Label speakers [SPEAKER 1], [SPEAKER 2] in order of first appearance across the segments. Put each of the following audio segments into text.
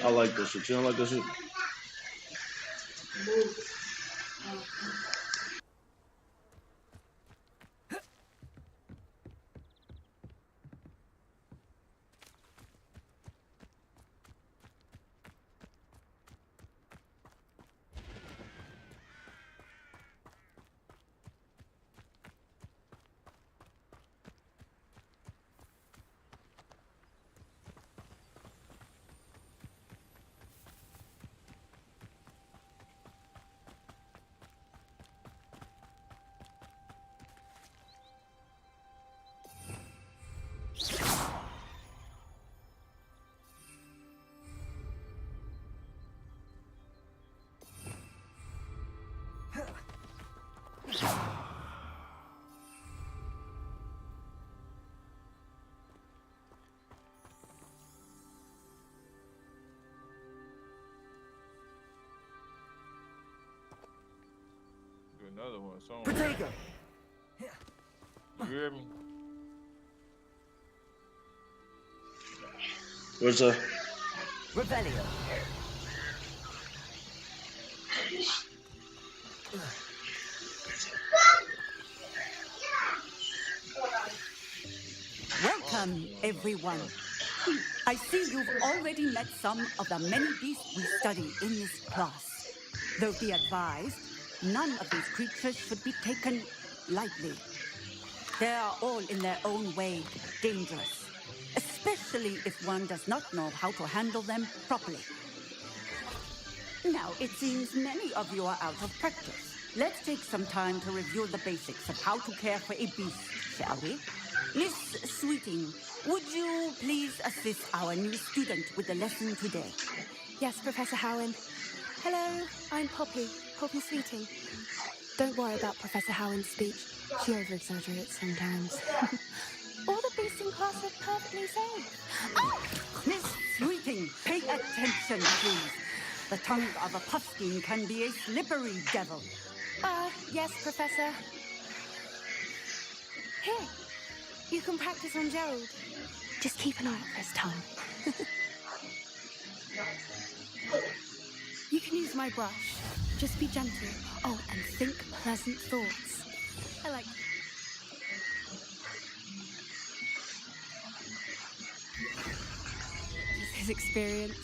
[SPEAKER 1] I like this shit. You don't like this shit?
[SPEAKER 2] Another one, somewhere.
[SPEAKER 3] Protego!
[SPEAKER 2] You hear me?
[SPEAKER 1] Where's the?
[SPEAKER 3] Revelio.
[SPEAKER 4] Welcome, everyone. I see you've already met some of the many beasts we study in this class. Though be advised, none of these creatures should be taken lightly. They are all in their own way dangerous, especially if one does not know how to handle them properly. Now, it seems many of you are out of practice. Let's take some time to review the basics of how to care for a beast, shall we? Miss Sweeting, would you please assist our new student with the lesson today?
[SPEAKER 5] Yes, Professor Howin. Hello, I'm Poppy Sweeting. Don't worry about Professor Howin's speech. She over-exaggerates sometimes. All the beasts in class are perfectly safe.
[SPEAKER 4] Oh! Miss Sweeting, pay attention, please. The tongue of a puffskein can be a slippery devil.
[SPEAKER 5] Yes, Professor. Here, you can practice on Gerald. Just keep an eye out for his tongue. You can use my brush. Just be gentle. Oh, and think pleasant thoughts. I like... Just his experience.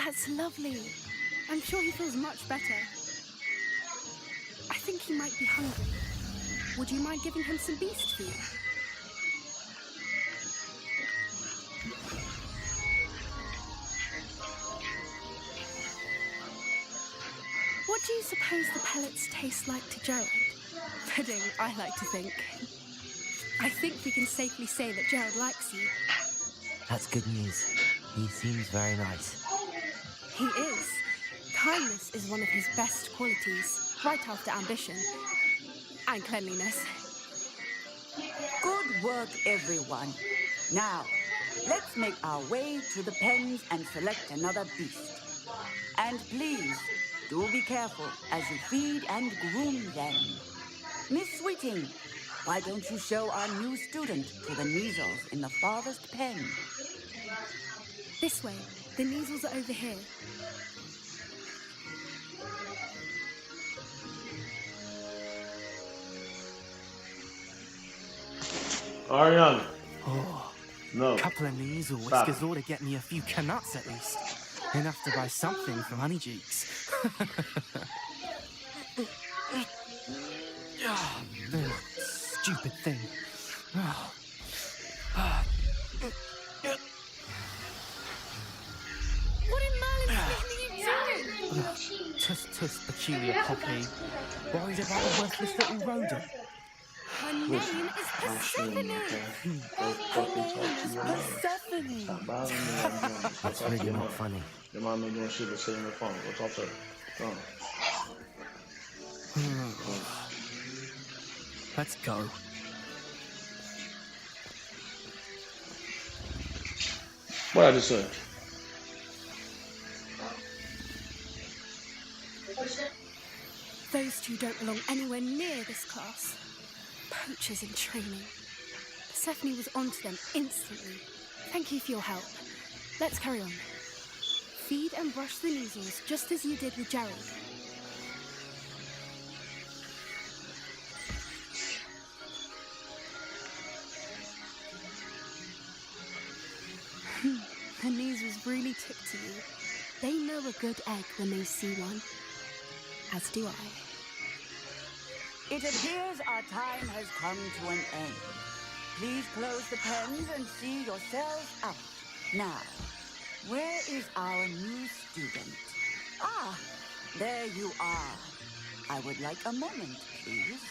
[SPEAKER 5] That's lovely. I'm sure he feels much better. I think he might be hungry. Would you mind giving him some beast food? What do you suppose the pellets taste like to Gerald? Pudding, I like to think. I think we can safely say that Gerald likes you.
[SPEAKER 3] That's good news. He seems very nice.
[SPEAKER 5] He is. Kindness is one of his best qualities, right after ambition and cleanliness.
[SPEAKER 4] Good work, everyone. Now, let's make our way to the pens and select another beast. And please, do be careful as you feed and groom them. Miss Sweeting, why don't you show our new student to the measles in the farthest pen?
[SPEAKER 5] This way. The measles are over here.
[SPEAKER 1] Ariana.
[SPEAKER 3] Oh,
[SPEAKER 1] No.
[SPEAKER 3] couple of measle
[SPEAKER 1] Stop.
[SPEAKER 3] whiskers ought to get me a few canuts at least. Enough to buy something from Honeyjeeks. Stupid thing.
[SPEAKER 5] What in Merlin's name are you doing?
[SPEAKER 3] Tuss, peculiar Poppy. Worried about a worthless little rodent.
[SPEAKER 5] Her name is Persephone. Her name is Persephone.
[SPEAKER 1] Stop bothering me while I'm doing this.
[SPEAKER 3] That's really not funny.
[SPEAKER 1] Your mom ain't doing shit but sitting on the phone. Go talk to her. Go on.
[SPEAKER 3] Let's go.
[SPEAKER 1] What I just said?
[SPEAKER 5] Those two don't belong anywhere near this class. Poachers in training. Persephone was onto them instantly. Thank you for your help. Let's carry on. Feed and brush the measles just as you did with Gerald. The measles really took to you. They know a good egg when they see one. As do I.
[SPEAKER 4] It appears our time has come to an end. Please close the pens and see yourselves out. Now, where is our new student? Ah, there you are. I would like a moment, please.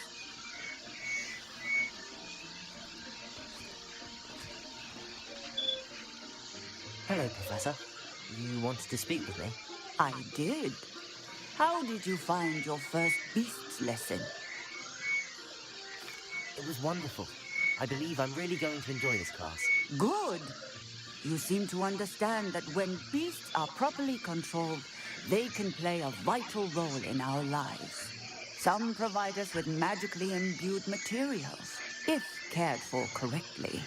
[SPEAKER 6] Hello, Professor. You wanted to speak with me?
[SPEAKER 4] I did. How did you find your first beasts lesson?
[SPEAKER 6] It was wonderful. I believe I'm really going to enjoy this class.
[SPEAKER 4] Good. You seem to understand that when beasts are properly controlled, they can play a vital role in our lives. Some provide us with magically imbued materials, if cared for correctly,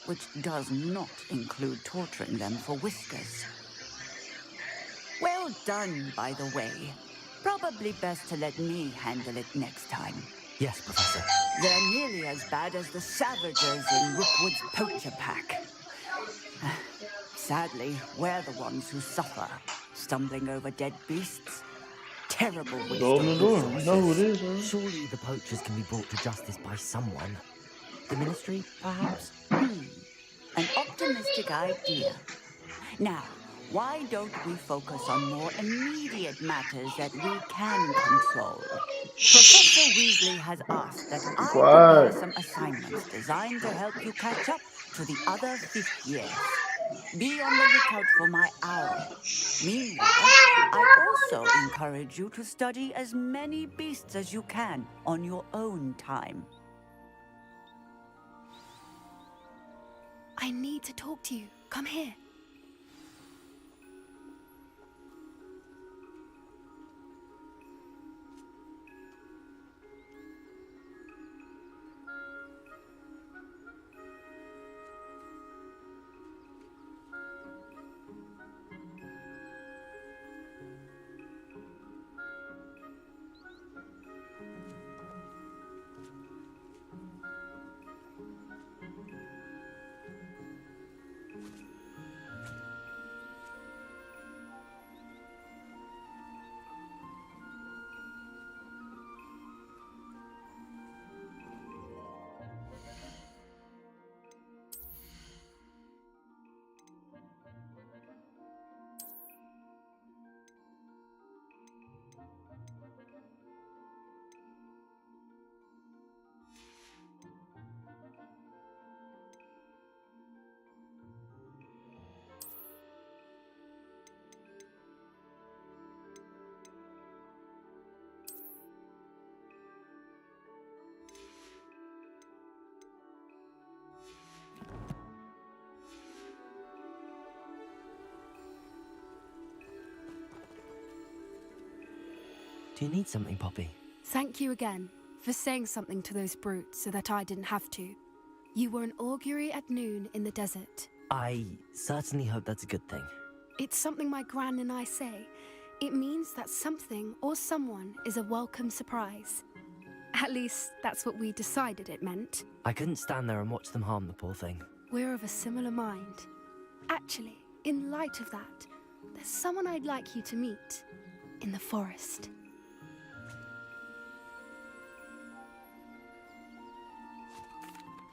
[SPEAKER 4] which does not include torturing them for whiskers. Well done, by the way. Probably best to let me handle it next time.
[SPEAKER 6] Yes, Professor.
[SPEAKER 4] They're nearly as bad as the savages in Rookwood's poacher pack. Sadly, we're the ones who suffer, stumbling over dead beasts. Terrible waste
[SPEAKER 1] Go open
[SPEAKER 4] of
[SPEAKER 1] the door. You
[SPEAKER 4] resources.
[SPEAKER 1] know who it is, right?
[SPEAKER 6] Surely the poachers can be brought to justice by someone. The Ministry, perhaps?
[SPEAKER 4] An optimistic idea. Now, why don't we focus on more immediate matters that we can control? Professor Weasley has asked that I prepare
[SPEAKER 1] Quiet.
[SPEAKER 4] some assignments designed to help you catch up to the other fifth years. Be on the lookout for my owl. Meanwhile, I also encourage you to study as many beasts as you can on your own time.
[SPEAKER 5] I need to talk to you. Come here.
[SPEAKER 6] Do you need something, Poppy?
[SPEAKER 5] Thank you again for saying something to those brutes so that I didn't have to. You were an augury at noon in the desert.
[SPEAKER 6] I certainly hope that's a good thing.
[SPEAKER 5] It's something my gran and I say. It means that something or someone is a welcome surprise. At least, that's what we decided it meant.
[SPEAKER 6] I couldn't stand there and watch them harm the poor thing.
[SPEAKER 5] We're of a similar mind. Actually, in light of that, there's someone I'd like you to meet. In the forest.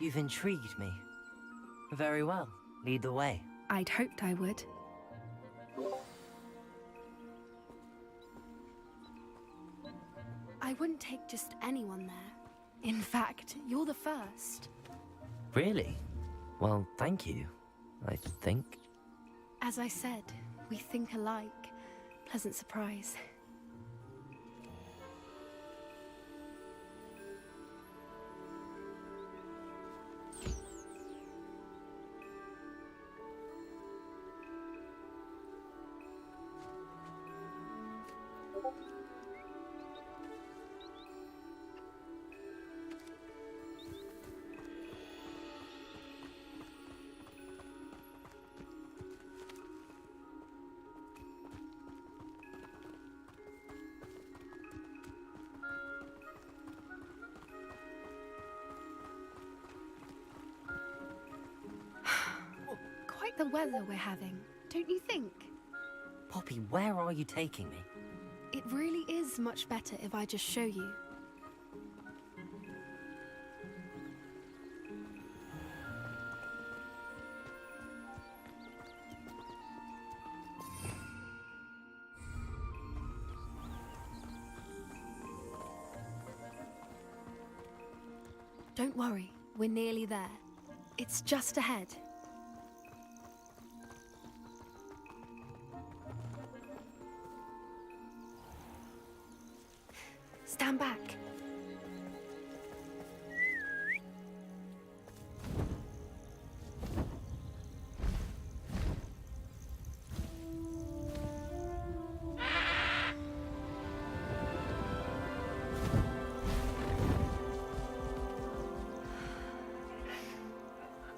[SPEAKER 6] You've intrigued me. Very well. Lead the way.
[SPEAKER 5] I'd hoped I would. I wouldn't take just anyone there. In fact, you're the first.
[SPEAKER 6] Really? Well, thank you, I think.
[SPEAKER 5] As I said, we think alike. Pleasant surprise. the weather we're having, don't you think?
[SPEAKER 6] Poppy, where are you taking me?
[SPEAKER 5] It really is much better if I just show you. Don't worry, we're nearly there. It's just ahead. Stand back.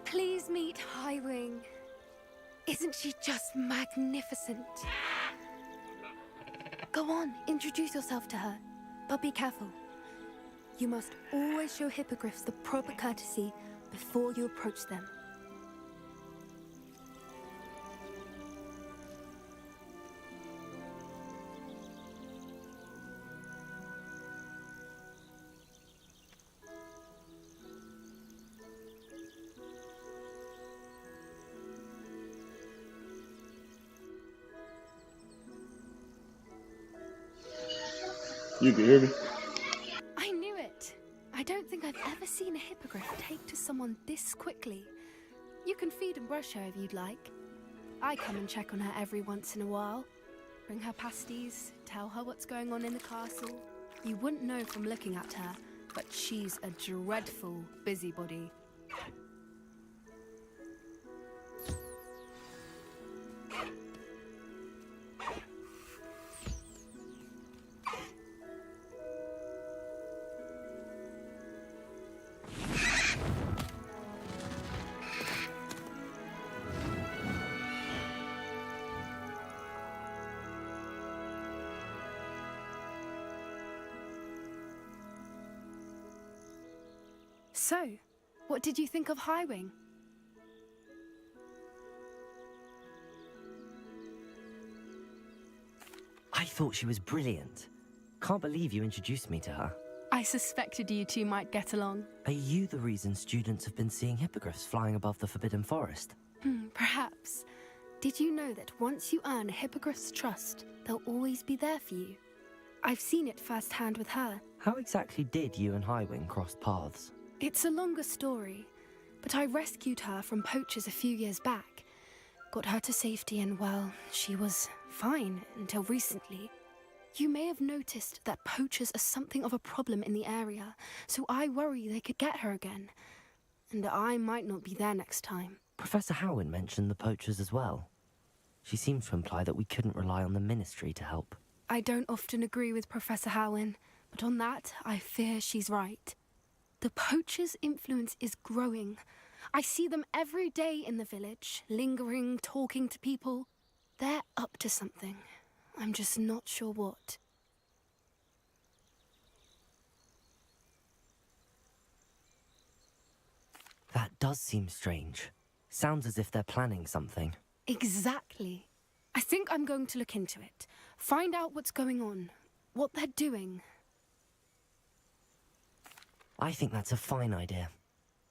[SPEAKER 5] Please meet Highwing. Isn't she just magnificent? Go on, introduce yourself to her. But be careful. You must always show hippogriffs the proper courtesy before you approach them.
[SPEAKER 1] You can hear me?
[SPEAKER 5] I knew it. I don't think I've ever seen a hippogriff take to someone this quickly. You can feed and brush her if you'd like. I come and check on her every once in a while. Bring her pasties, tell her what's going on in the castle. You wouldn't know from looking at her, but she's a dreadful busybody. So, what did you think of Highwing?
[SPEAKER 6] I thought she was brilliant. Can't believe you introduced me to her.
[SPEAKER 5] I suspected you two might get along.
[SPEAKER 6] Are you the reason students have been seeing hippogriffs flying above the Forbidden Forest?
[SPEAKER 5] Perhaps. Did you know that once you earn a hippogriff's trust, they'll always be there for you? I've seen it firsthand with her.
[SPEAKER 6] How exactly did you and Highwing cross paths?
[SPEAKER 5] It's a longer story, but I rescued her from poachers a few years back. Got her to safety and, well, she was fine until recently. You may have noticed that poachers are something of a problem in the area, so I worry they could get her again. And I might not be there next time.
[SPEAKER 6] Professor Howin mentioned the poachers as well. She seemed to imply that we couldn't rely on the Ministry to help.
[SPEAKER 5] I don't often agree with Professor Howin, but on that, I fear she's right. The poachers' influence is growing. I see them every day in the village, lingering, talking to people. They're up to something. I'm just not sure what.
[SPEAKER 6] That does seem strange. Sounds as if they're planning something.
[SPEAKER 5] Exactly. I think I'm going to look into it. Find out what's going on, what they're doing.
[SPEAKER 6] I think that's a fine idea.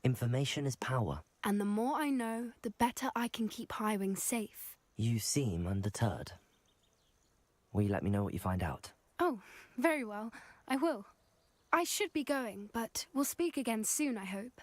[SPEAKER 6] Information is power.
[SPEAKER 5] And the more I know, the better I can keep Highwing safe.
[SPEAKER 6] You seem undeterred. Will you let me know what you find out?
[SPEAKER 5] Oh, very well. I will. I should be going, but we'll speak again soon, I hope.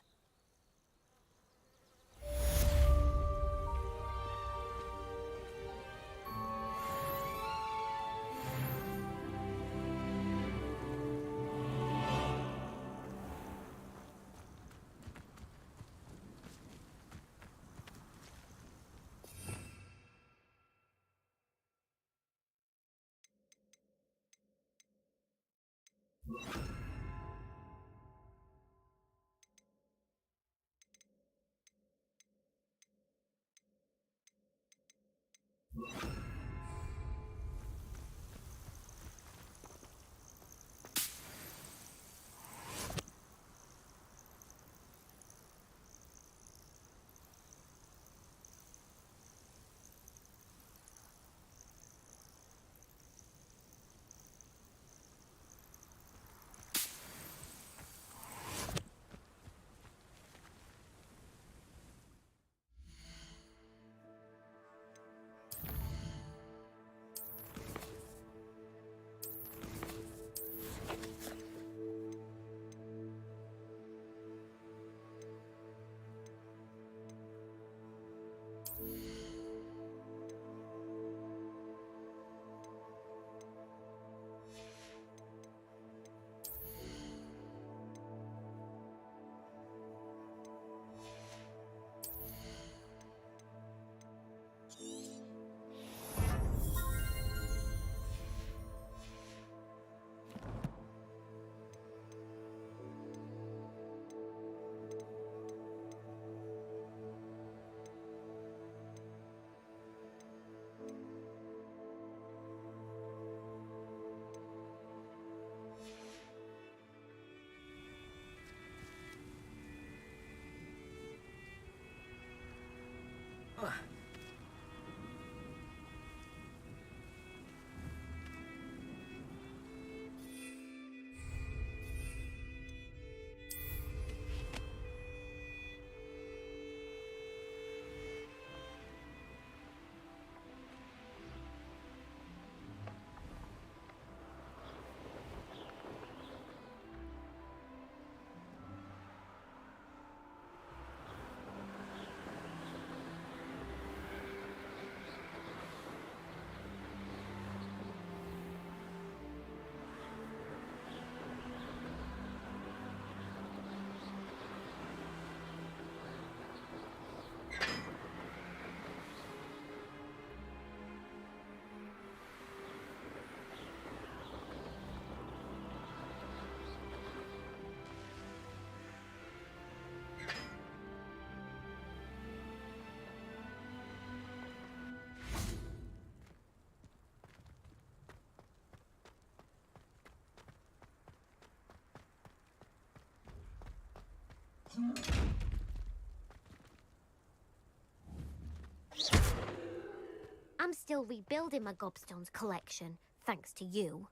[SPEAKER 7] I'm still rebuilding my gobstones collection, thanks to you.